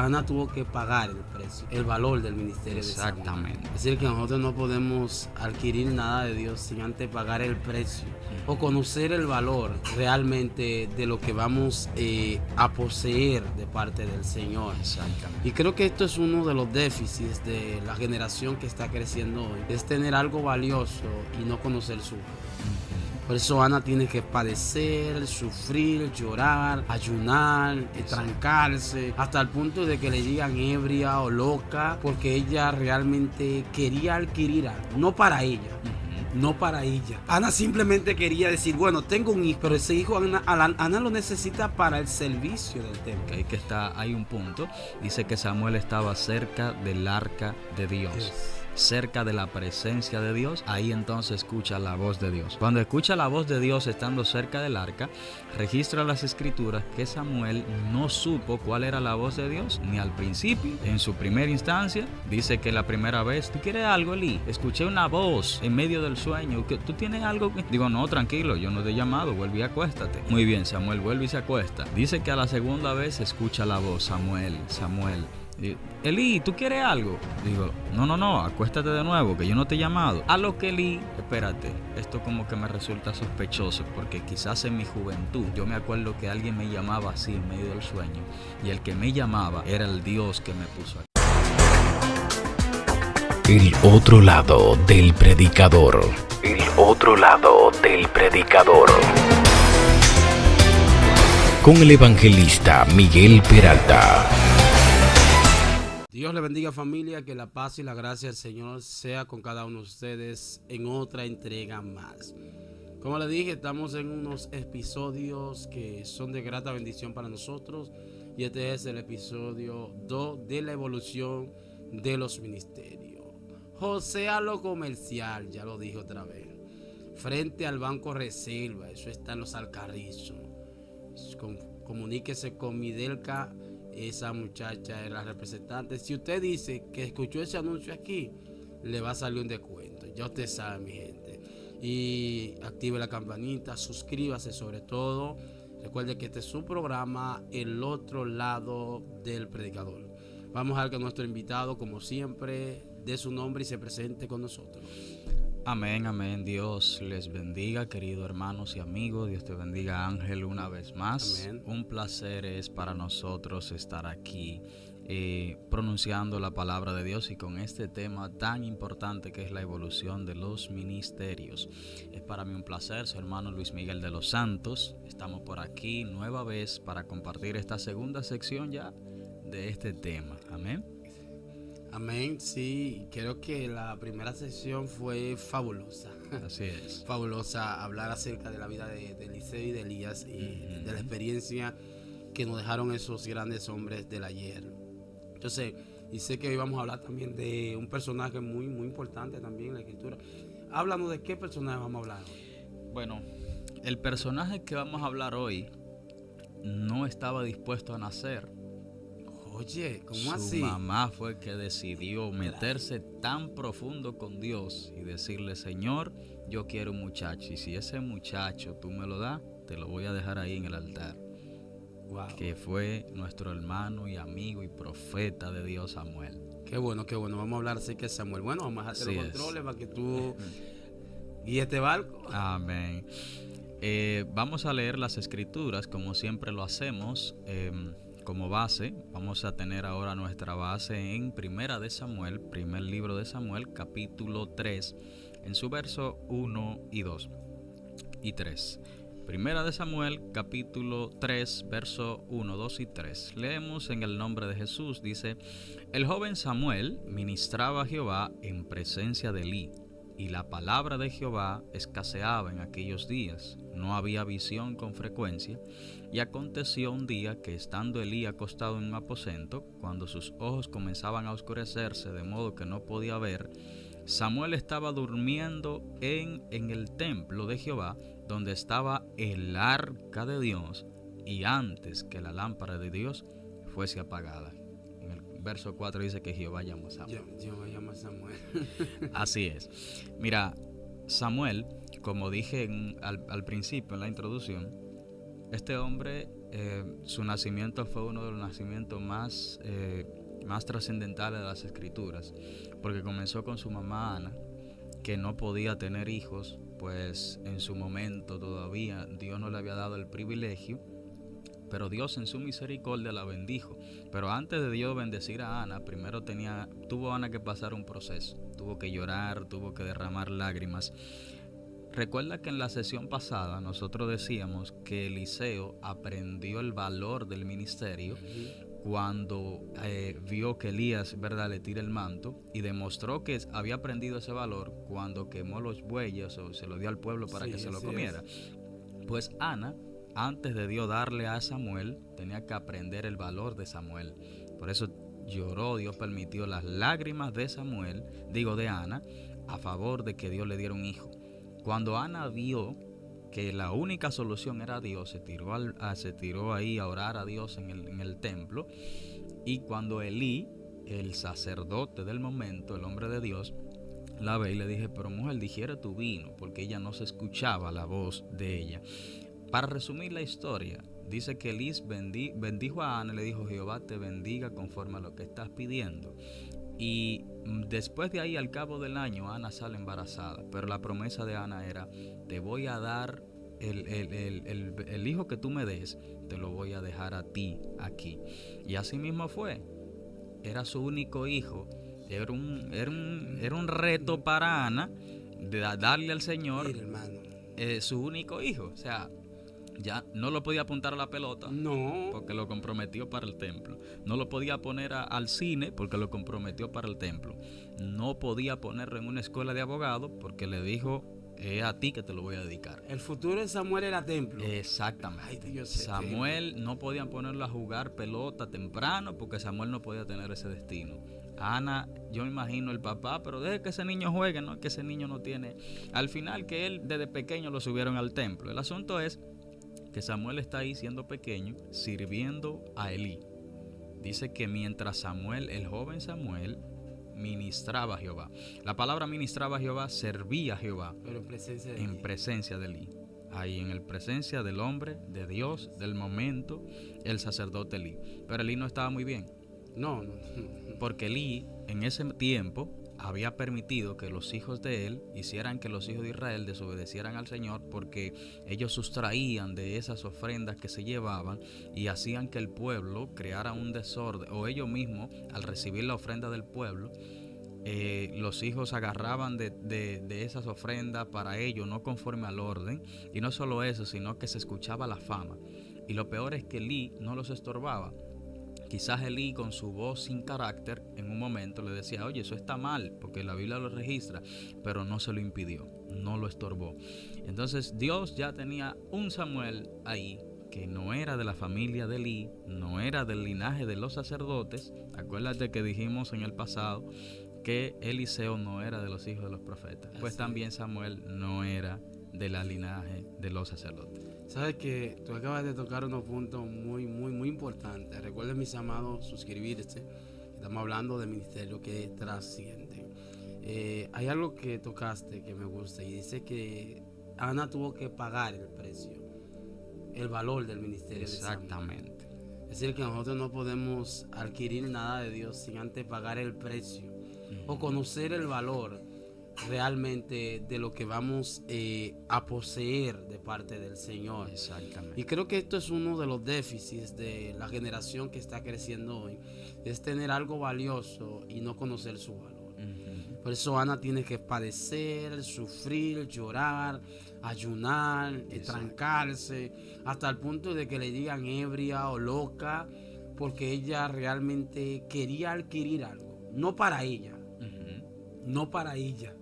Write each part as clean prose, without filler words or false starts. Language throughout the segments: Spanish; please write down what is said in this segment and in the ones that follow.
Ana tuvo que pagar el precio, el valor del ministerio de Samuel. Exactamente. Es decir, que nosotros no podemos adquirir nada de Dios sin antes pagar el precio o conocer el valor realmente de lo que vamos a poseer de parte del Señor. Exactamente. Y creo que esto es uno de los déficits de la generación que está creciendo hoy, es tener algo valioso y no conocer su valor. Por eso Ana tiene que padecer, sufrir, llorar, ayunar, trancarse, hasta el punto de que le digan ebria o loca, porque ella realmente quería adquirir algo, no para ella. No para ella. Ana simplemente quería decir, bueno, tengo un hijo, pero ese hijo Ana lo necesita para el servicio del templo. Okay, hay un punto. Dice que Samuel estaba cerca del arca de Dios. Cerca de la presencia de Dios, ahí entonces escucha la voz de Dios. Cuando escucha la voz de Dios estando cerca del arca, registra las escrituras que Samuel no supo cuál era la voz de Dios, ni al principio, en su primera instancia. Dice que la primera vez, ¿tú quieres algo, Eli? Escuché una voz en medio del sueño, ¿tú tienes algo? Digo, no, tranquilo, yo no te he llamado, vuelve y acuéstate. Muy bien, Samuel vuelve y se acuesta. Dice que a la segunda vez escucha la voz, Samuel, Samuel. Eli, ¿tú quieres algo? Digo, no, acuéstate de nuevo, que yo no te he llamado. A lo que Eli, espérate, esto como que me resulta sospechoso, porque quizás en mi juventud yo me acuerdo que alguien me llamaba así en medio del sueño, y el que me llamaba era el Dios que me puso aquí. El otro lado del predicador. El otro lado del predicador. Con el evangelista Miguel Peralta. Dios le bendiga, familia, que la paz y la gracia del Señor sea con cada uno de ustedes en otra entrega más. Como le dije, estamos en unos episodios que son de grata bendición para nosotros y este es el episodio 2 de la evolución de los ministerios. José a lo comercial, ya lo dije otra vez, frente al Banco Reserva, eso está en los Alcarrizos. Comuníquese con Midelka. Esa muchacha es la representante. Si usted dice que escuchó ese anuncio aquí, le va a salir un descuento. Ya usted sabe, mi gente. Y active la campanita, suscríbase sobre todo. Recuerde que este es su programa, El Otro Lado del Predicador. Vamos a ver que nuestro invitado, como siempre, dé su nombre y se presente con nosotros. Amén, amén. Dios les bendiga, queridos hermanos y amigos. Dios te bendiga, Ángel, una vez más. Amén. Un placer es para nosotros estar aquí pronunciando la palabra de Dios y con este tema tan importante que es la evolución de los ministerios. Es para mí un placer, soy hermano Luis Miguel de los Santos. Estamos por aquí nueva vez para compartir esta segunda sección ya de este tema. Amén. Amén, sí, creo que la primera sesión fue fabulosa. Así es. Fabulosa, hablar acerca de la vida de Eliseo y de Elías y de la experiencia que nos dejaron esos grandes hombres del ayer. Entonces, y sé que hoy vamos a hablar también de un personaje muy, muy importante también en la escritura. Háblanos de qué personaje vamos a hablar hoy. Bueno, el personaje que vamos a hablar hoy no estaba dispuesto a nacer. Oye, ¿cómo así? Su mamá fue que decidió meterse tan profundo con Dios y decirle, Señor, yo quiero un muchacho. Y si ese muchacho tú me lo das, te lo voy a dejar ahí en el altar. Wow. Que fue nuestro hermano y amigo y profeta de Dios, Samuel. Qué bueno, qué bueno. Vamos a hablar así que Samuel. Bueno, vamos a hacer los controles para que tú guíes este barco. Amén. Vamos a leer las escrituras como siempre lo hacemos. Como base, vamos a tener ahora nuestra base en Primera de Samuel, primer libro de Samuel, capítulo 3, en su verso 1 y 2 y 3. Primera de Samuel, capítulo 3, verso 1, 2 y 3. Leemos en el nombre de Jesús, dice, el joven Samuel ministraba a Jehová en presencia de Elí, y la palabra de Jehová escaseaba en aquellos días. No había visión con frecuencia. Y aconteció un día que estando Elí acostado en un aposento, cuando sus ojos comenzaban a oscurecerse de modo que no podía ver, Samuel estaba durmiendo en el templo de Jehová, donde estaba el arca de Dios, y antes que la lámpara de Dios fuese apagada. En el verso 4 dice que Jehová llamó a Samuel. Yo me llamo Samuel. Así es. Mira, Samuel, como dije al principio en la introducción, Este hombre, su nacimiento fue uno de los nacimientos más trascendentales de las Escrituras, porque comenzó con su mamá Ana, que no podía tener hijos, pues en su momento todavía Dios no le había dado el privilegio, pero Dios en su misericordia la bendijo. Pero antes de Dios bendecir a Ana, primero tuvo Ana que pasar un proceso, tuvo que llorar, tuvo que derramar lágrimas. Recuerda que en la sesión pasada nosotros decíamos que Eliseo aprendió el valor del ministerio cuando vio que Elías, ¿verdad?, le tira el manto, y demostró que había aprendido ese valor cuando quemó los bueyes o se lo dio al pueblo para que se lo comiera. Pues Ana, antes de Dios darle a Samuel, tenía que aprender el valor de Samuel. Por eso lloró, Dios permitió las lágrimas de Ana, a favor de que Dios le diera un hijo. Cuando Ana vio que la única solución era Dios, se tiró ahí a orar a Dios en el templo. Y cuando Elí, el sacerdote del momento, el hombre de Dios, la ve y le dije, pero mujer, digiere tu vino, porque ella no se escuchaba la voz de ella. Para resumir la historia, dice que Elí bendijo a Ana y le dijo, Jehová te bendiga conforme a lo que estás pidiendo. Y después de ahí, al cabo del año, Ana sale embarazada. Pero la promesa de Ana era, te voy a dar el hijo que tú me des, te lo voy a dejar a ti aquí. Y así mismo fue. Era su único hijo. Era un reto para Ana de darle al Señor su único hijo. O sea, ya no lo podía apuntar a la pelota, no, porque lo comprometió para el templo. No lo podía poner al cine, porque lo comprometió para el templo. No podía ponerlo en una escuela de abogados, porque le dijo, es a ti que te lo voy a dedicar. El futuro de Samuel era templo. Exactamente. Ay, Samuel no podían ponerlo a jugar pelota temprano, porque Samuel no podía tener ese destino. Ana, yo me imagino el papá, pero deje que ese niño juegue, no, que ese niño no tiene. Al final, que él desde pequeño lo subieron al templo. El asunto es que Samuel está ahí siendo pequeño, sirviendo a Elí. Dice que mientras el joven Samuel, ministraba a Jehová. La palabra ministraba a Jehová, servía a Jehová. Pero en presencia de Elí. Ahí en presencia del hombre, de Dios, del momento, el sacerdote Elí. Pero Elí no estaba muy bien. No. Porque Elí, en ese tiempo, había permitido que los hijos de él hicieran que los hijos de Israel desobedecieran al Señor, porque ellos sustraían de esas ofrendas que se llevaban y hacían que el pueblo creara un desorden, o ellos mismos, al recibir la ofrenda del pueblo, los hijos agarraban de esas ofrendas para ellos, no conforme al orden. Y no solo eso, sino que se escuchaba la fama. Y lo peor es que Elí no los estorbaba. Quizás Elí, con su voz sin carácter, en un momento le decía, oye, eso está mal, porque la Biblia lo registra, pero no se lo impidió, no lo estorbó. Entonces Dios ya tenía un Samuel ahí, que no era de la familia de Elí, no era del linaje de los sacerdotes. Acuérdate que dijimos en el pasado que Eliseo no era de los hijos de los profetas. Pues también Samuel no era de la linaje de los sacerdotes. Sabes que tú acabas de tocar unos puntos muy importantes. Recuerden, mis amados, suscribirse. Estamos hablando de ministerio que trasciende. Hay algo que tocaste que me gusta y dice que Ana tuvo que pagar el precio, el valor del ministerio. Exactamente. Es decir, que nosotros no podemos adquirir nada de Dios sin antes pagar el precio o conocer el valor realmente de lo que vamos a poseer de parte del Señor. Exactamente. Y creo que esto es uno de los déficits de la generación que está creciendo hoy, es tener algo valioso y no conocer su valor. Por eso Ana tiene que padecer, sufrir, llorar, ayunar, trancarse, hasta el punto de que le digan ebria o loca, porque ella realmente quería adquirir algo, no para ella, no para ella.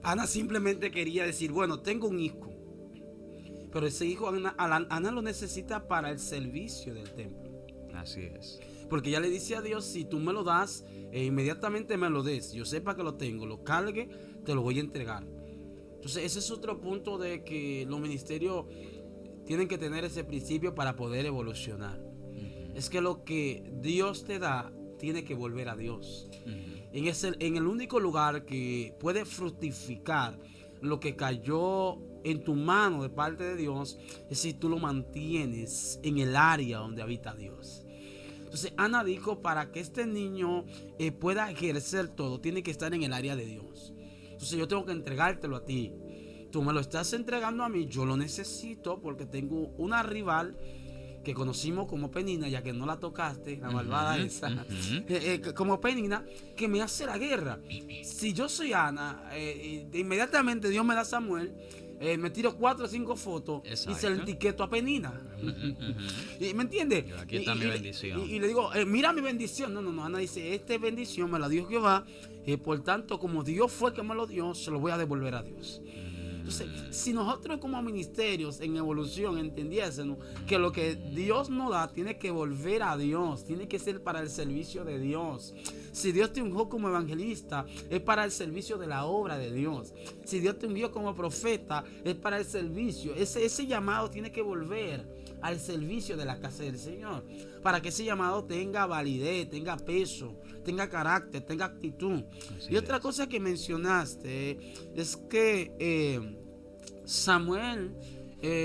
Ana simplemente quería decir, bueno, tengo un hijo, pero ese hijo Ana lo necesita para el servicio del templo. Así es. Porque ella le dice a Dios, si tú me lo das, inmediatamente me lo des, yo sepa que lo tengo, lo cargue, te lo voy a entregar. Entonces ese es otro punto de que los ministerios tienen que tener ese principio para poder evolucionar. Es que lo que Dios te da, tiene que volver a Dios. En el único lugar que puede fructificar lo que cayó en tu mano de parte de Dios es si tú lo mantienes en el área donde habita Dios. Entonces Ana dijo, para que este niño pueda ejercer todo, tiene que estar en el área de Dios. Entonces yo tengo que entregártelo a ti. Tú me lo estás entregando a mí, yo lo necesito porque tengo una rival que conocimos como Penina, ya que no la tocaste, la malvada esa, como Penina, que me hace la guerra. Si yo soy Ana, inmediatamente Dios me da a Samuel, me tiro 4 o 5 fotos. Exacto. Y se le etiqueto a Penina. ¿Y me entiendes? Aquí está mi bendición. Y le digo, mira mi bendición. No, Ana dice, esta bendición me la dio Jehová, por tanto, como Dios fue que me lo dio, se lo voy a devolver a Dios. Entonces, si nosotros como ministerios en evolución entendiésemos que lo que Dios nos da tiene que volver a Dios, tiene que ser para el servicio de Dios. Si Dios te ungió como evangelista, es para el servicio de la obra de Dios. Si Dios te ungió como profeta, es para el servicio. Ese llamado tiene que volver al servicio de la casa del Señor, para que ese llamado tenga validez, tenga peso, tenga carácter, tenga actitud. Y otra cosa que mencionaste es que Samuel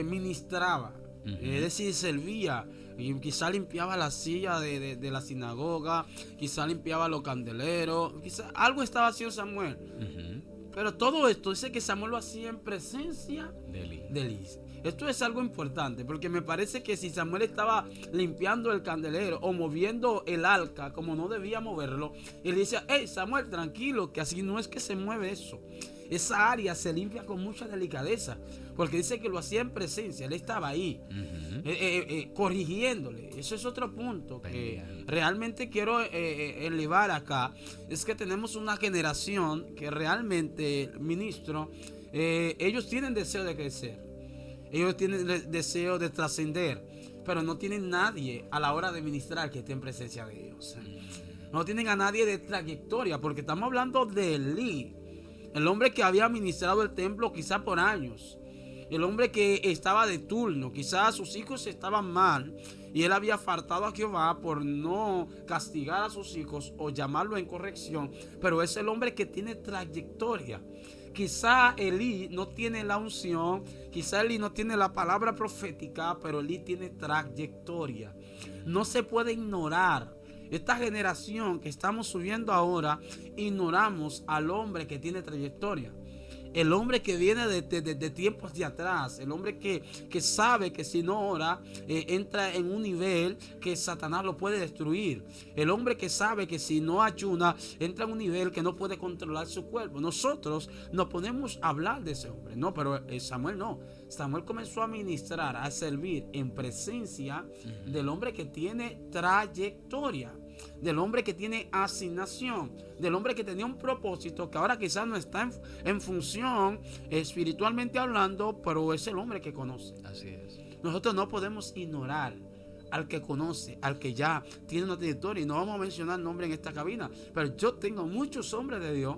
ministraba, es decir, servía. Y quizá limpiaba la silla de la sinagoga, quizá limpiaba los candeleros, quizá algo estaba haciendo Samuel. Pero todo esto dice que Samuel lo hacía en presencia de Elí. Esto es algo importante, porque me parece que si Samuel estaba limpiando el candelero o moviendo el arca como no debía moverlo, él decía, hey Samuel, tranquilo, que así no es que se mueve eso. Esa área se limpia con mucha delicadeza, porque dice que lo hacía en presencia, él estaba ahí, corrigiéndole. Eso es otro punto que realmente quiero elevar acá. Es que tenemos una generación que realmente, ministro, ellos tienen deseo de crecer, ellos tienen deseo de trascender, pero no tienen nadie a la hora de ministrar que esté en presencia de Dios. No tienen a nadie de trayectoria, porque estamos hablando de Elí, el hombre que había administrado el templo quizá por años, el hombre que estaba de turno, quizás sus hijos estaban mal y él había faltado a Jehová por no castigar a sus hijos o llamarlo en corrección, pero es el hombre que tiene trayectoria. Quizá Elí no tiene la unción, quizá Elí no tiene la palabra profética, pero Elí tiene trayectoria. No se puede ignorar. Esta generación que estamos subiendo ahora, ignoramos al hombre que tiene trayectoria. El hombre que viene de tiempos de atrás, el hombre que sabe que si no ora, entra en un nivel que Satanás lo puede destruir. El hombre que sabe que si no ayuna, entra en un nivel que no puede controlar su cuerpo. Nosotros nos ponemos a hablar de ese hombre, no, pero Samuel no. Samuel comenzó a ministrar, a servir en presencia del hombre que tiene trayectoria, del hombre que tiene asignación, del hombre que tenía un propósito que ahora quizás no está en función espiritualmente hablando, pero es el hombre que conoce. Así es. Nosotros no podemos ignorar al que conoce, al que ya tiene una trayectoria, y no vamos a mencionar nombre en esta cabina, pero yo tengo muchos hombres de Dios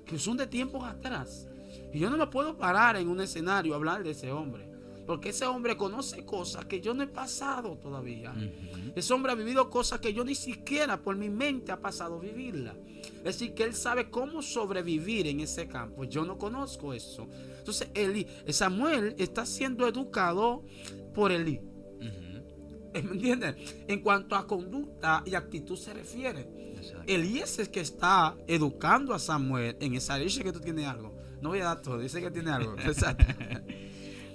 que son de tiempos atrás, y yo no me puedo parar en un escenario a hablar de ese hombre, porque ese hombre conoce cosas que yo no he pasado todavía. Ese hombre ha vivido cosas que yo ni siquiera por mi mente ha pasado vivirla. Es decir, que él sabe cómo sobrevivir en ese campo. Yo no conozco eso. Entonces, Samuel está siendo educado por Elí. ¿Me entiendes? En cuanto a conducta y actitud se refiere. Exacto. Elí es el que está educando a Samuel en esa área. Dice que tú tienes algo. No voy a dar todo. Dice que tiene algo. Exacto.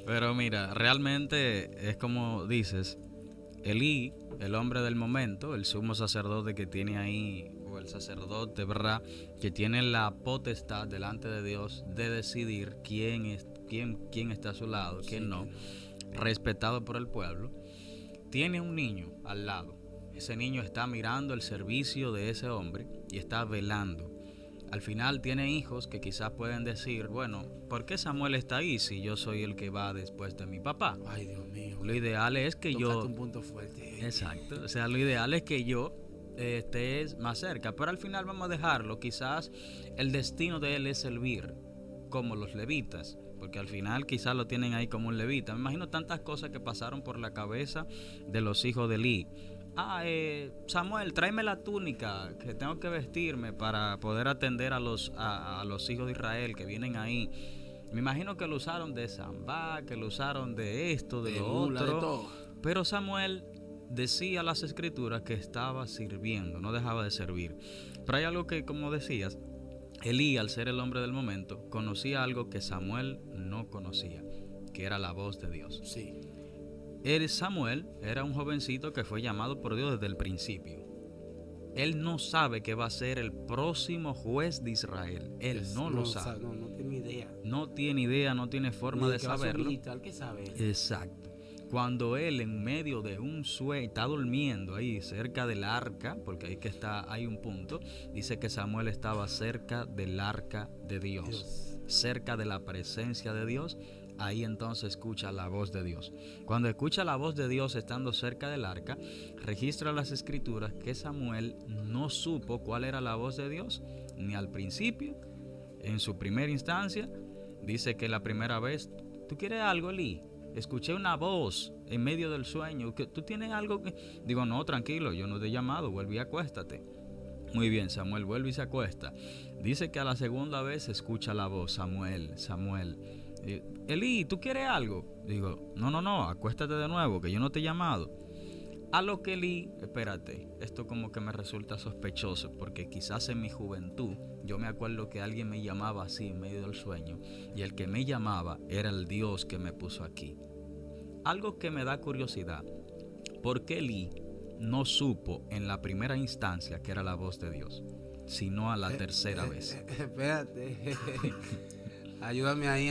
Pero mira, realmente es como dices, Elí, el hombre del momento, el sumo sacerdote que tiene ahí, o el sacerdote, ¿verdad?, que tiene la potestad delante de Dios de decidir quién está a su lado, quién no, respetado por el pueblo, tiene un niño al lado. Ese niño está mirando el servicio de ese hombre y está velando. Al final tiene hijos que quizás pueden decir, bueno, ¿por qué Samuel está ahí si yo soy el que va después de mi papá? Ay, Dios mío. Lo ideal es que yo... un punto fuerte. Exacto. O sea, lo ideal es que yo esté más cerca. Pero al final vamos a dejarlo. Quizás el destino de él es servir como los levitas. Porque al final quizás lo tienen ahí como un levita. Me imagino tantas cosas que pasaron por la cabeza de los hijos de Elí. Samuel, tráeme la túnica que tengo que vestirme para poder atender a los hijos de Israel que vienen ahí. Me imagino que lo usaron de samba, que lo usaron de esto, de lo mula, de otro. todo. Pero Samuel decía las escrituras que estaba sirviendo, no dejaba de servir. Pero hay algo que, como decías, Elí, al ser el hombre del momento, conocía algo que Samuel no conocía, que era la voz de Dios. Sí. Samuel era un jovencito que fue llamado por Dios desde el principio. Él no sabe que va a ser el próximo juez de Israel. Él no lo sabe. No tiene idea. No tiene idea, no tiene forma de saberlo. ¿Qué sabe? Exacto. Cuando él en medio de un sueño está durmiendo ahí cerca del arca, porque ahí que está, hay un punto, dice que Samuel estaba cerca del arca de Dios, cerca de la presencia de Dios. Ahí entonces escucha la voz de Dios. Cuando escucha la voz de Dios estando cerca del arca, registra las escrituras que Samuel no supo cuál era la voz de Dios, ni al principio, en su primera instancia. Dice que la primera vez, ¿tú quieres algo, Eli? Escuché una voz en medio del sueño. ¿Tú tienes algo que...? Digo, no, tranquilo, yo no te he llamado, vuelve y acuéstate. Muy bien, Samuel vuelve y se acuesta. Dice que a la segunda vez escucha la voz, Samuel. Eli, ¿tú quieres algo? Digo, no, acuéstate de nuevo, que yo no te he llamado. A lo que Eli, espérate, esto como que me resulta sospechoso, porque quizás en mi juventud yo me acuerdo que alguien me llamaba así en medio del sueño, y el que me llamaba era el Dios que me puso aquí. Algo que me da curiosidad, ¿por qué Eli no supo en la primera instancia que era la voz de Dios, sino a la tercera vez? Espérate. Ayúdame ahí.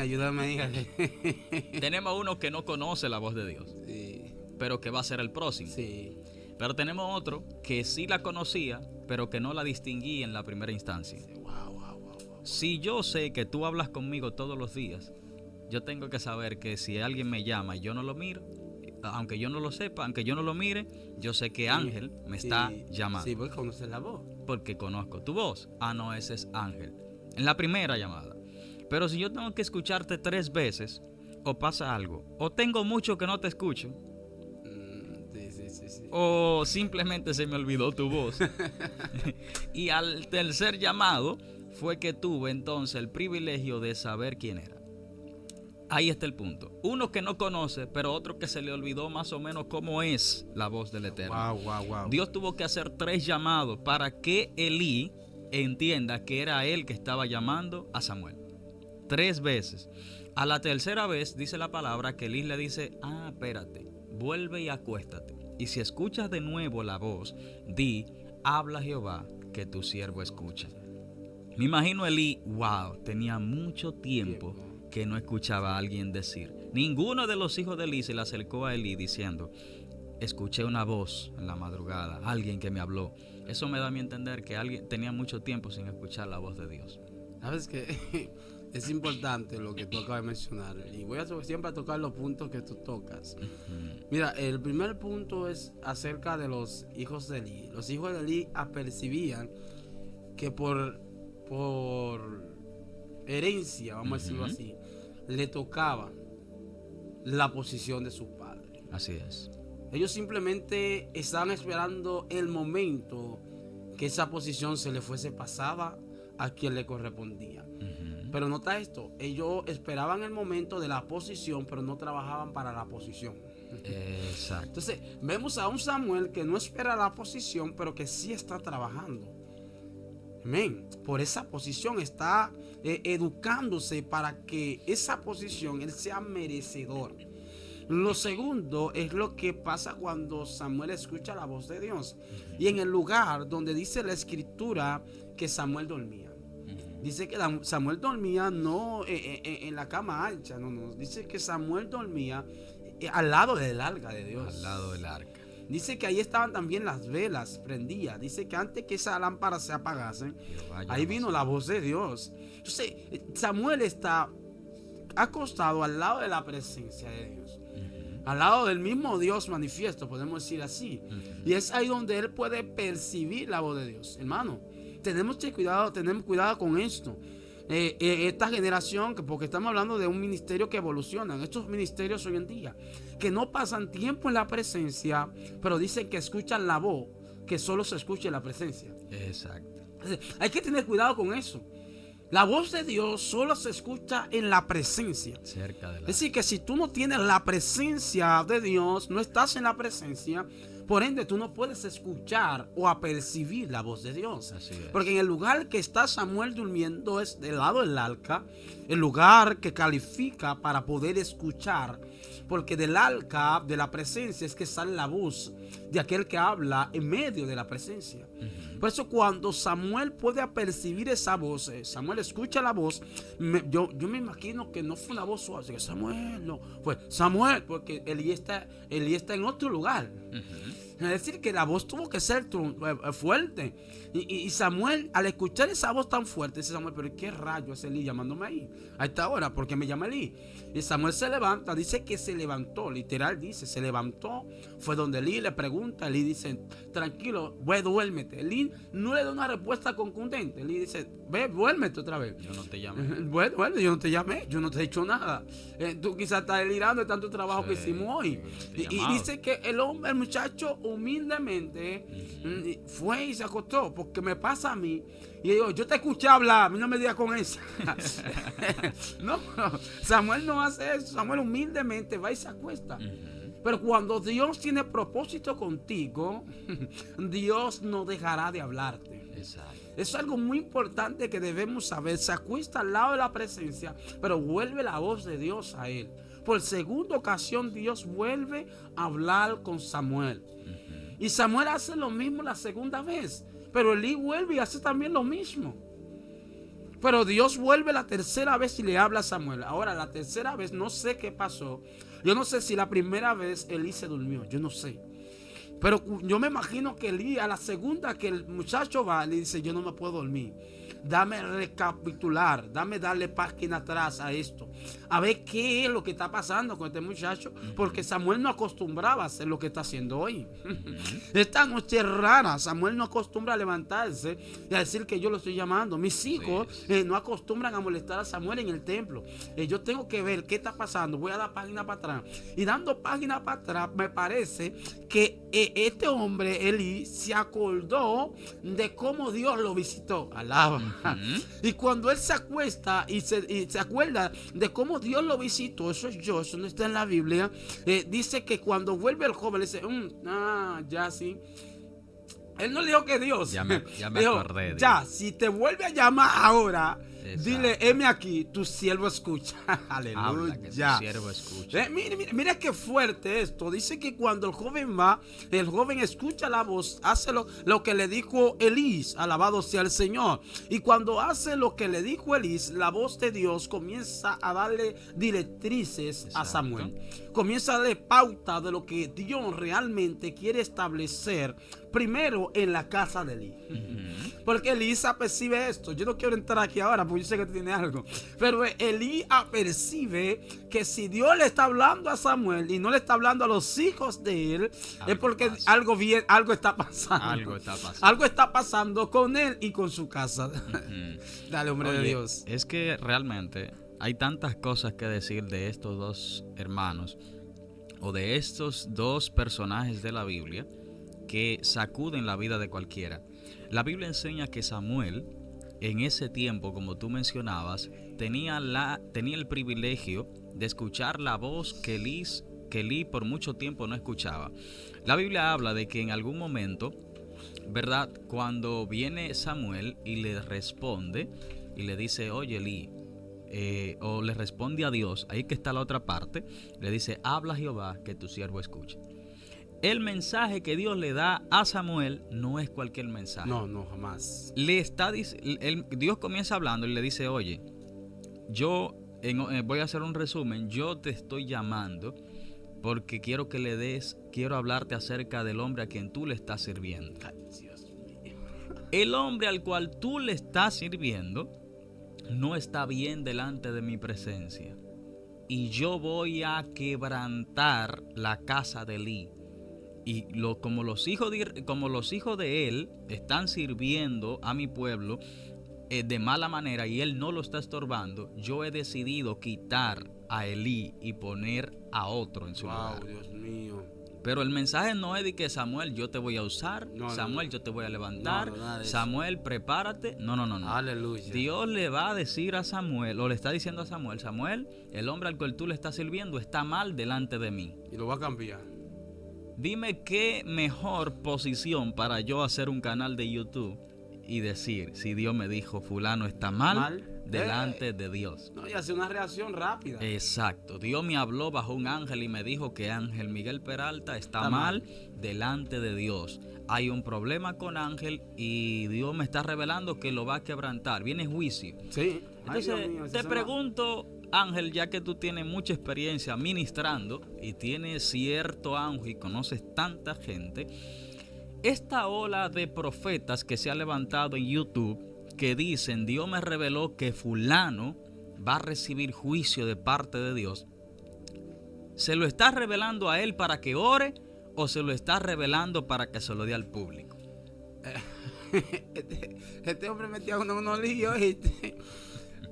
Tenemos uno que no conoce la voz de Dios, Sí. pero que va a ser el próximo. Sí. Pero tenemos otro que sí la conocía, pero que no la distinguí en la primera instancia. Wow. Si yo sé que tú hablas conmigo todos los días, yo tengo que saber que si alguien me llama y yo no lo miro, aunque yo no lo sepa, aunque yo no lo mire, yo sé que Ángel me está llamando. Sí, porque conoces la voz. Porque conozco tu voz. Ah, no, ese es Ángel. En la primera llamada. Pero si yo tengo que escucharte 3 veces, o pasa algo, o tengo mucho que no te escucho, Sí. o simplemente se me olvidó tu voz. Y al tercer llamado fue que tuve entonces el privilegio de saber quién era. Ahí está el punto. Uno que no conoce, pero otro que se le olvidó más o menos cómo es la voz del Eterno. Wow. Dios tuvo que hacer 3 llamados para que Elí entienda que era él que estaba llamando a Samuel. 3 veces. A la tercera vez dice la palabra que Elí le dice, espérate, vuelve y acuéstate. Y si escuchas de nuevo la voz, di, habla Jehová, que tu siervo escucha. Me imagino Elí, tenía mucho tiempo que no escuchaba a alguien decir. Ninguno de los hijos de Elí se le acercó a Elí diciendo, escuché una voz en la madrugada, alguien que me habló. Eso me da a mí entender que alguien tenía mucho tiempo sin escuchar la voz de Dios. Sabes que es importante lo que tú acabas de mencionar, y voy a siempre a tocar los puntos que tú tocas. Mira, el primer punto es acerca de los hijos de Elí. Los hijos de Elí apercibían que por herencia, vamos a decirlo así, le tocaba la posición de sus padres. Así es. Ellos simplemente estaban esperando el momento que esa posición se le fuese pasada a quien le correspondía. Pero nota esto, ellos esperaban el momento de la posición, pero no trabajaban para la posición. Exacto. Entonces, vemos a un Samuel que no espera la posición, pero que sí está trabajando. Amén. Por esa posición está educándose para que esa posición él sea merecedor. Lo segundo es lo que pasa cuando Samuel escucha la voz de Dios. Y en el lugar donde dice la escritura que Samuel dormía. Dice que Samuel dormía no en la cama ancha, no. Dice que Samuel dormía al lado del arca de Dios. Al lado del arca. Dice que ahí estaban también las velas prendidas. Dice que antes que esa lámpara se apagase, ahí vino la voz de Dios. Entonces, Samuel está acostado al lado de la presencia de Dios. Al lado del mismo Dios manifiesto, podemos decir así. Y es ahí donde él puede percibir la voz de Dios. Hermano, tenemos cuidado con esto. Esta generación, porque estamos hablando de un ministerio que evoluciona. Estos ministerios hoy en día, que no pasan tiempo en la presencia, pero dicen que escuchan la voz, que solo se escucha en la presencia. Exacto. Hay que tener cuidado con eso. La voz de Dios solo se escucha en la presencia. Cerca de la... Es decir, que si tú no tienes la presencia de Dios, no estás en la presencia, por ende tú no puedes escuchar o apercibir la voz de Dios. Así es. Porque en el lugar que está Samuel durmiendo es del lado del arca, el lugar que califica para poder escuchar. Porque del arca, de la presencia, es que sale la voz de aquel que habla en medio de la presencia. Por eso cuando Samuel puede apercibir esa voz, Samuel escucha la voz, yo me imagino que no fue una voz suave, que Samuel, no, fue Samuel, porque Elí está en otro lugar. Es decir, que la voz tuvo que ser fuerte. Y Samuel, al escuchar esa voz tan fuerte, dice Samuel, pero ¿qué rayo es Elí llamándome ahí a esta hora? ¿Por qué me llama Elí? Y Samuel se levanta, dice que se levantó, literal dice, se levantó, fue donde Elí le pregunta, Elí dice, tranquilo, ve, duérmete. Elí no le da una respuesta concluyente. Elí dice, ve, duérmete otra vez. Yo no te llamé. Bueno, yo no te llamé, yo no te he dicho nada. Tú quizás estás delirando de tanto trabajo que hicimos hoy. Y dice que el muchacho humildemente fue y se acostó, porque me pasa a mí. Y digo, yo te escuché hablar, a mí no me digas con eso. No, Samuel no hace eso. Samuel humildemente va y se acuesta. Pero cuando Dios tiene propósito contigo, Dios no dejará de hablarte. Exacto. Eso es algo muy importante que debemos saber. Se acuesta al lado de la presencia, pero vuelve la voz de Dios a él. Por segunda ocasión Dios vuelve a hablar con Samuel. Y Samuel hace lo mismo la segunda vez. Pero Elí vuelve y hace también lo mismo. Pero Dios vuelve la tercera vez y le habla a Samuel. Ahora, la tercera vez no sé qué pasó. Yo no sé si la primera vez Elí se durmió. Yo no sé. Pero yo me imagino que Elí, a la segunda que el muchacho va, le dice, yo no me puedo dormir. Dame recapitular, dame darle página atrás a esto. A ver qué es lo que está pasando con este muchacho. Porque Samuel no acostumbraba a hacer lo que está haciendo hoy. Esta noche es rara. Samuel no acostumbra a levantarse y a decir que yo lo estoy llamando. Mis hijos no acostumbran a molestar a Samuel en el templo. Yo tengo que ver qué está pasando. Voy a dar página para atrás. Y dando página para atrás, me parece que este hombre, Elí, se acordó de cómo Dios lo visitó. Alaba. Y cuando él se acuesta y se acuerda de cómo Dios lo visitó, eso es yo, eso no está en la Biblia. Dice que cuando vuelve el joven, le dice, ya sí. Él no le dijo que Dios. Ya me dijo, acordé. Ya, si te vuelve a llamar ahora, exacto, dile, heme aquí, tu siervo escucha. Aleluya. Habla, que tu siervo escucha. Mira qué fuerte esto. Dice que cuando el joven va, el joven escucha la voz, hace lo que le dijo Elí, alabado sea el Señor. Y cuando hace lo que le dijo Elí, la voz de Dios comienza a darle directrices, exacto, a Samuel. Comienza a darle pauta de lo que Dios realmente quiere establecer primero en la casa de Elí. Porque Elí percibe esto. Yo no quiero entrar aquí ahora porque yo sé que tiene algo. Pero Elí percibe que si Dios le está hablando a Samuel y no le está hablando a los hijos de él, es porque algo está pasando. Algo está pasando con él y con su casa. Dale, hombre de Dios. Es que realmente hay tantas cosas que decir de estos dos hermanos o de estos dos personajes de la Biblia que sacuden la vida de cualquiera. La Biblia enseña que Samuel, en ese tiempo, como tú mencionabas, tenía el privilegio de escuchar la voz que Elí por mucho tiempo no escuchaba. La Biblia habla de que en algún momento, ¿verdad?, cuando viene Samuel y le responde y le dice, oye Elí, o le responde a Dios, ahí que está la otra parte, le dice, habla Jehová, que tu siervo escuche. El mensaje que Dios le da a Samuel no es cualquier mensaje. No, jamás. Dios comienza hablando y le dice, oye, voy a hacer un resumen, yo te estoy llamando porque quiero hablarte acerca del hombre a quien tú le estás sirviendo. Ay, Dios mío. El hombre al cual tú le estás sirviendo no está bien delante de mi presencia. Y yo voy a quebrantar la casa de Elí. Y como los hijos de él están sirviendo a mi pueblo de mala manera y él no lo está estorbando, yo he decidido quitar a Elí y poner a otro en su lugar. Dios mío. Pero el mensaje no es de que Samuel, yo te voy a usar, Samuel, yo te voy a levantar, Samuel, prepárate. No. Aleluya. Dios le va a decir a Samuel, o le está diciendo a Samuel, Samuel, el hombre al cual tú le estás sirviendo está mal delante de mí. Y lo va a cambiar. Dime qué mejor posición para yo hacer un canal de YouTube y decir, si Dios me dijo, fulano está mal delante de Dios. No, y hacer una reacción rápida. Exacto. Dios me habló bajo un ángel y me dijo que Ángel Miguel Peralta está mal delante de Dios. Hay un problema con Ángel y Dios me está revelando que lo va a quebrantar. Viene juicio. Sí. Entonces, Ay, Dios mío, te pregunto, Ángel, ya que tú tienes mucha experiencia ministrando y tienes cierto auge y conoces tanta gente, esta ola de profetas que se ha levantado en YouTube que dicen, Dios me reveló que fulano va a recibir juicio de parte de Dios, ¿se lo está revelando a él para que ore o se lo está revelando para que se lo dé al público? Este hombre metió unos líos.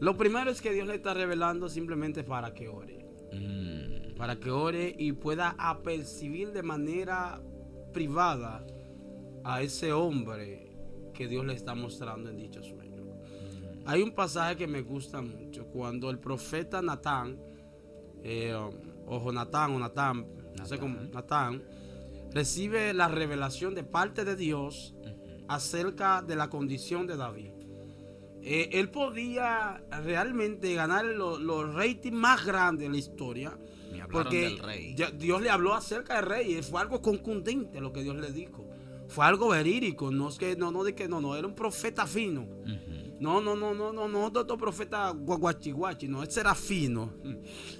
Lo primero es que Dios le está revelando simplemente para que ore. Para que ore y pueda apercibir de manera privada a ese hombre que Dios le está mostrando en dicho sueño. Hay un pasaje que me gusta mucho, cuando el profeta Natán, Natán, recibe la revelación de parte de Dios acerca de la condición de David. Él podía realmente ganar los ratings más grandes en la historia, porque del rey. Dios le habló acerca del rey, y fue algo concundente lo que Dios le dijo. Fue algo verídico, no es que no, era un profeta fino. No, otro profeta guachihuachi, no, ese era fino.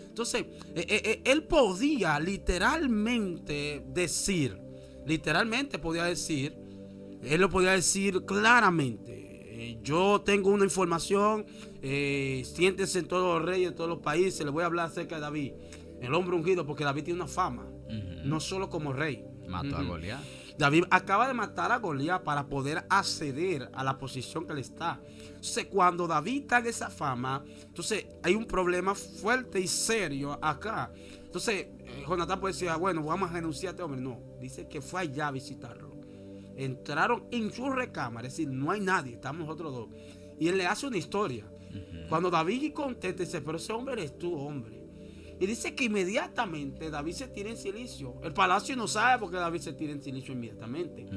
Entonces, él podía literalmente decir, él lo podía decir claramente. Yo tengo una información, siéntense en todos los reyes de todos los países, les voy a hablar acerca de David, el hombre ungido, porque David tiene una fama, no solo como rey. Mató a Goliat. David acaba de matar a Goliat para poder acceder a la posición que él está. Entonces, cuando David está en esa fama, entonces hay un problema fuerte y serio acá. Entonces, Jonatán puede decir, bueno, vamos a renunciar a este hombre. No, dice que fue allá a visitarlo. Entraron en su recámara, es decir, no hay nadie, estamos nosotros dos. Y él le hace una historia. Cuando David contesta, dice, pero ese hombre eres tú, hombre. Y dice que inmediatamente David se tira en silicio. El palacio no sabe por qué David se tira en silicio inmediatamente.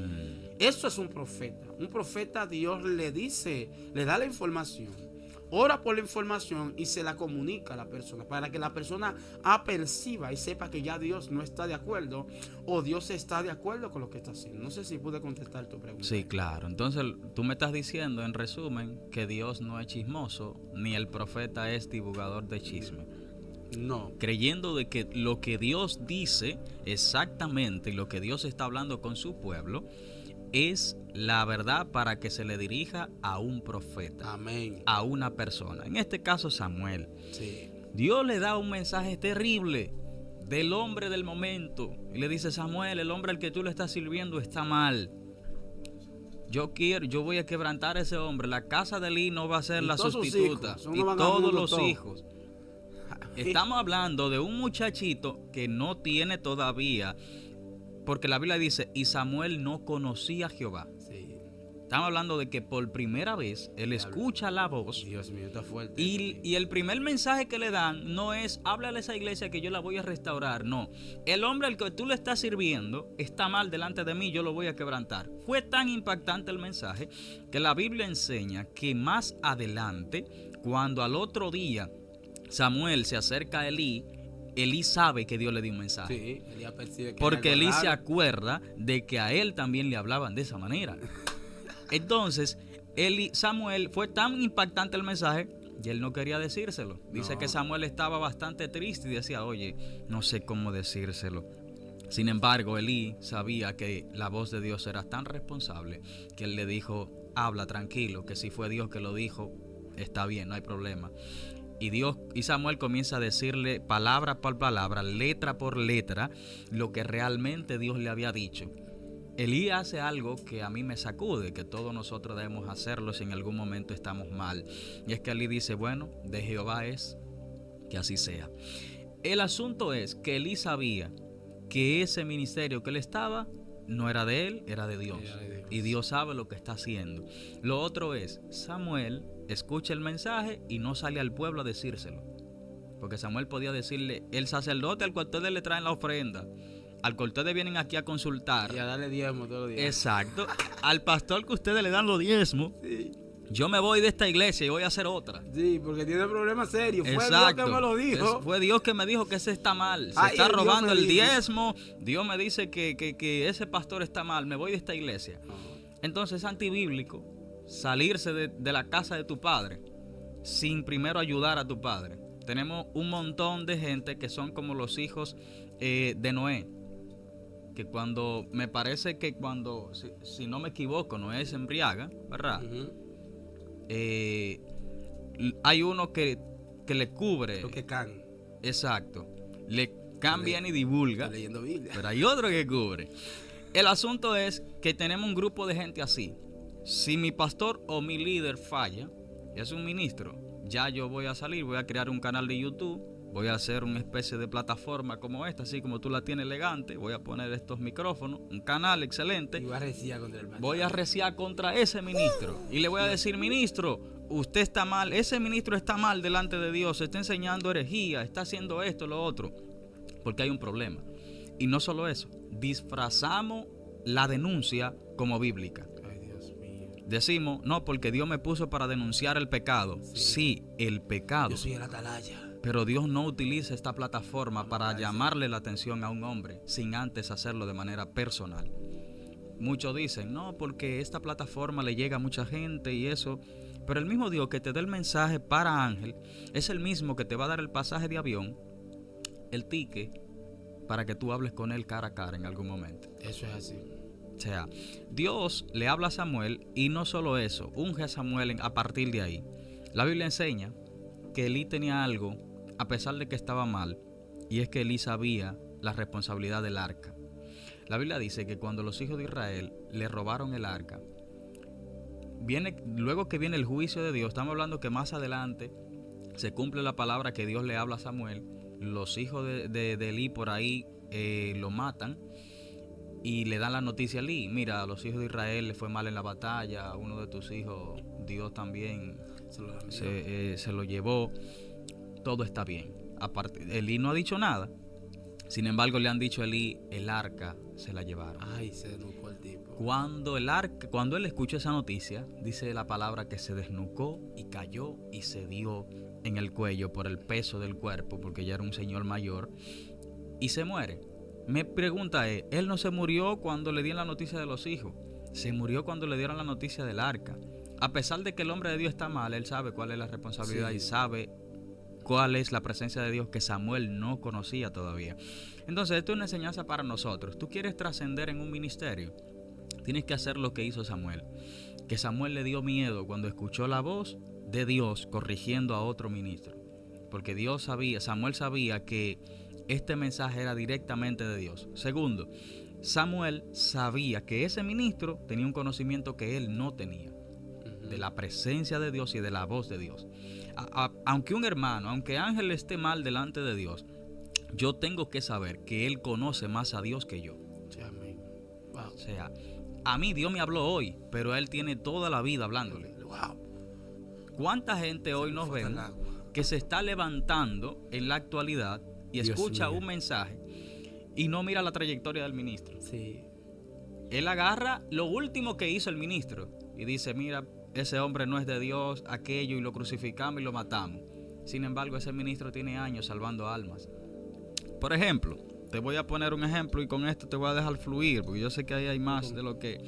Eso es un profeta. Un profeta, Dios le dice, le da la información, ora por la información y se la comunica a la persona, para que la persona aperciba y sepa que ya Dios no está de acuerdo o Dios está de acuerdo con lo que está haciendo. No sé si pude contestar tu pregunta. Sí, claro. Entonces tú me estás diciendo, en resumen, que Dios no es chismoso ni el profeta es divulgador de chisme. No. Creyendo de que lo que Dios dice exactamente, lo que Dios está hablando con su pueblo, es la verdad para que se le dirija a un profeta. Amén. A una persona. En este caso, Samuel. Sí. Dios le da un mensaje terrible del hombre del momento. Y le dice, Samuel, el hombre al que tú le estás sirviendo está mal. Yo voy a quebrantar a ese hombre. La casa de Elí no va a ser la sustituta. Y todos los hijos. Estamos hablando de un muchachito que no tiene todavía, porque la Biblia dice, y Samuel no conocía a Jehová. Sí. Estamos hablando de que por primera vez él escucha la voz. Dios mío, está fuerte. Y el primer mensaje que le dan no es, háblale a esa iglesia que yo la voy a restaurar. No, el hombre al que tú le estás sirviendo está mal delante de mí, yo lo voy a quebrantar. Fue tan impactante el mensaje que la Biblia enseña que más adelante, cuando al otro día Samuel se acerca a Elí sabe que Dios le dio un mensaje. Sí, Elí percibe que porque Elí se acuerda de que a él también le hablaban de esa manera. Entonces, Samuel fue tan impactante el mensaje y él no quería decírselo. Dice que Samuel estaba bastante triste y decía, oye, no sé cómo decírselo. Sin embargo, Elí sabía que la voz de Dios era tan responsable que él le dijo, habla tranquilo, que si fue Dios que lo dijo, está bien, no hay problema. Y Samuel comienza a decirle palabra por palabra, letra por letra, lo que realmente Dios le había dicho. Elí hace algo que a mí me sacude, que todos nosotros debemos hacerlo si en algún momento estamos mal. Y es que Elí dice, bueno, de Jehová es, que así sea. El asunto es que Elí sabía que ese ministerio que él estaba no era de él, era de Dios. Era de Dios. Y Dios sabe lo que está haciendo. Lo otro es, Samuel escucha el mensaje y no sale al pueblo a decírselo. Porque Samuel podía decirle, el sacerdote al cual ustedes le traen la ofrenda, al cual ustedes vienen aquí a consultar. Y a darle diezmo todos los días. Exacto. Al pastor que ustedes le dan los diezmos. Sí. Yo me voy de esta iglesia y voy a hacer otra. Sí, porque tiene problemas serios. Fue Exacto. Dios que me lo dijo. Fue Dios que me dijo que ese está mal. Se Ay, está Dios robando me el dijo. diezmo. Dios me dice que ese pastor está mal. Me voy de esta iglesia. Entonces es antibíblico salirse de la casa de tu padre sin primero ayudar a tu padre. Tenemos un montón de gente que son como los hijos de Noé. Que cuando, me parece que cuando, si no me equivoco, Noé se embriaga, ¿verdad? Hay uno que le cubre. Lo que can. Exacto. Le cambian y divulga. Estoy leyendo Biblia. Pero hay otro que cubre. El asunto es que tenemos un grupo de gente así. Si mi pastor o mi líder falla, es un ministro, ya yo voy a salir, voy a crear un canal de YouTube, voy a hacer una especie de plataforma como esta, así como tú la tienes elegante, voy a poner estos micrófonos, un canal excelente. Y voy a reciar contra el Voy a reciar contra ese ministro y le voy a decir, ministro, usted está mal, ese ministro está mal delante de Dios, está enseñando herejía, está haciendo esto, lo otro, porque hay un problema. Y no solo eso, disfrazamos la denuncia como bíblica. Ay, Dios mío. Decimos, no, porque Dios me puso para denunciar el pecado. Sí, el pecado. Yo soy el atalaya. Pero Dios no utiliza esta plataforma para llamarle la atención a un hombre sin antes hacerlo de manera personal. Muchos dicen, no, porque esta plataforma le llega a mucha gente y eso. Pero el mismo Dios que te da el mensaje para Ángel es el mismo que te va a dar el pasaje de avión, el ticket, para que tú hables con él cara a cara en algún momento. Eso es así. O sea, Dios le habla a Samuel y no solo eso, unge a Samuel a partir de ahí. La Biblia enseña que Elí tenía algo, a pesar de que estaba mal, y es que Elí sabía la responsabilidad del arca. La Biblia dice que cuando los hijos de Israel le robaron el arca, luego que viene el juicio de Dios, estamos hablando que más adelante se cumple la palabra que Dios le habla a Samuel, los hijos de Elí por ahí lo matan y le dan la noticia a Elí, mira, a los hijos de Israel le fue mal en la batalla, a uno de tus hijos Dios también se lo llevó, todo está bien. Aparte, Elí no ha dicho nada, sin embargo le han dicho a Elí, el arca se la llevaron. Ay, se desnucó el tipo. Cuando él escuchó esa noticia, dice la palabra que se desnucó y cayó y se dio en el cuello por el peso del cuerpo, porque ya era un señor mayor, y se muere. Me pregunta él no se murió cuando le dieron la noticia de los hijos, se murió cuando le dieron la noticia del arca. A pesar de que el hombre de Dios está mal, él sabe cuál es la responsabilidad, sí, y sabe cuál es la presencia de Dios que Samuel no conocía todavía. Entonces esto es una enseñanza para nosotros. Tú quieres trascender en un ministerio, tienes que hacer lo que hizo Samuel. Que Samuel le dio miedo cuando escuchó la voz de Dios corrigiendo a otro ministro, porque Samuel sabía que este mensaje era directamente de Dios. Segundo, Samuel sabía que ese ministro tenía un conocimiento que él no tenía, de la presencia de Dios y de la voz de Dios. Aunque un hermano, aunque Ángel esté mal delante de Dios, yo tengo que saber que él conoce más a Dios que yo. Wow. O sea, a mí Dios me habló hoy, pero él tiene toda la vida hablándole. Wow. ¿Cuánta gente hoy nos ve que se está levantando en la actualidad y Dios escucha mío. un mensaje y no mira la trayectoria del ministro? Sí. Él agarra lo último que hizo el ministro y dice, mira, ese hombre no es de Dios, aquello, y lo crucificamos y lo matamos. Sin embargo, ese ministro tiene años salvando almas. Por ejemplo, te voy a poner un ejemplo y con esto te voy a dejar fluir, porque yo sé que ahí hay más de lo que...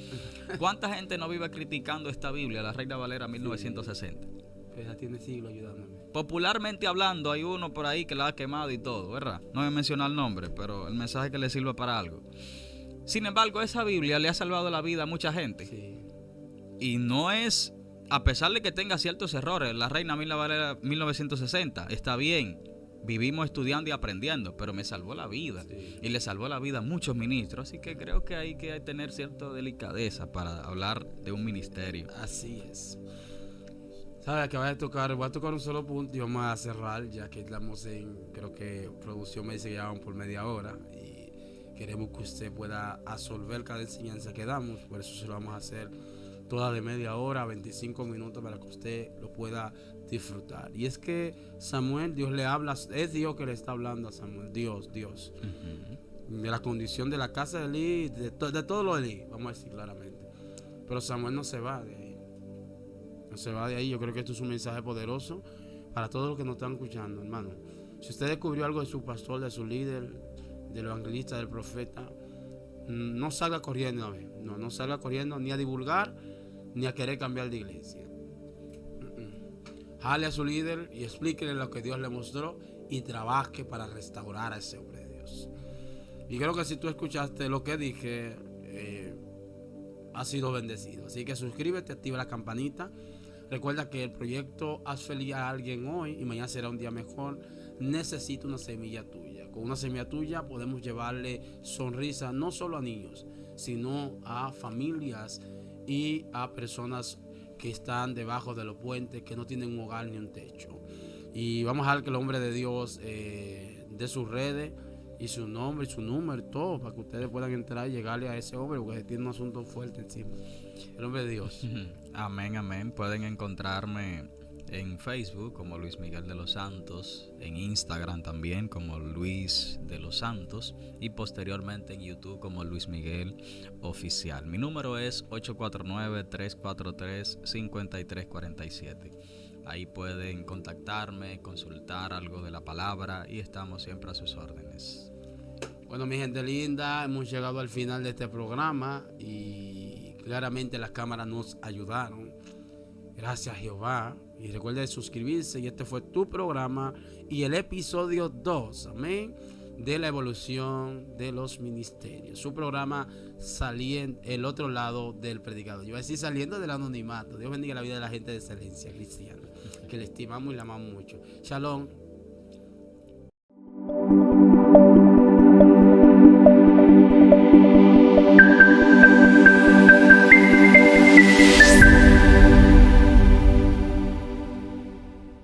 ¿Cuánta gente no vive criticando esta Biblia, la Reina Valera 1960? Pues ya tiene siglos ayudándome. Popularmente hablando, hay uno por ahí que la ha quemado y todo, ¿verdad? No voy a mencionar el nombre, pero el mensaje que le sirva para algo. Sin embargo, esa Biblia le ha salvado la vida a mucha gente. Sí. Y no es, a pesar de que tenga ciertos errores, la Reina Valera 1960 está bien. Vivimos estudiando y aprendiendo, pero me salvó la vida. Sí. Y le salvó la vida a muchos ministros. Así que creo que hay que tener cierta delicadeza para hablar de un ministerio. Así es. ¿Sabes? Que voy a tocar un solo punto y vamos a cerrar, ya que estamos creo que producción me dice que ya vamos por media hora. Y queremos que usted pueda absorber cada enseñanza que damos, por eso se lo vamos a hacer toda de media hora, 25 minutos, para que usted lo pueda disfrutar. Y es que Samuel, Dios le habla, es Dios que le está hablando a Samuel, Dios. De la condición de la casa de Eli, de todo lo de Eli, vamos a decir claramente. Pero Samuel no se va de ahí. No se va de ahí. Yo creo que esto es un mensaje poderoso para todos los que nos están escuchando, hermano. Si usted descubrió algo de su pastor, de su líder, del evangelista, del profeta, no salga corriendo a ver. No salga corriendo ni a divulgar, ni a querer cambiar de iglesia. Jale a su líder y explíquele lo que Dios le mostró y trabaje para restaurar a ese hombre de Dios. Y creo que si tú escuchaste lo que dije, has sido bendecido. Así que suscríbete, activa la campanita. Recuerda que el proyecto Haz Feliz a Alguien Hoy y mañana será un día mejor. Necesita una semilla tuya. Con una semilla tuya podemos llevarle sonrisa no solo a niños, sino a familias y a personas que están debajo de los puentes, que no tienen un hogar ni un techo. Y vamos a dejar que el hombre de Dios dé sus redes y su nombre y su número, todo, para que ustedes puedan entrar y llegarle a ese hombre, porque tiene un asunto fuerte encima. El hombre de Dios. Amén, amén. Pueden encontrarme en Facebook como Luis Miguel de los Santos, en Instagram también como Luis de los Santos y posteriormente en YouTube como Luis Miguel Oficial. Mi número es 849-343-5347. Ahí pueden contactarme, consultar algo de la palabra y estamos siempre a sus órdenes. Bueno, mi gente linda, hemos llegado al final de este programa y claramente las cámaras nos ayudaron. Gracias a Jehová. Y recuerda suscribirse. Y este fue tu programa y el episodio 2, amén, de la evolución de los ministerios. Su programa saliendo el otro lado del predicador. Yo voy a decir saliendo del anonimato. Dios bendiga la vida de la gente de excelencia cristiana, que le estimamos y le amamos mucho. Shalom.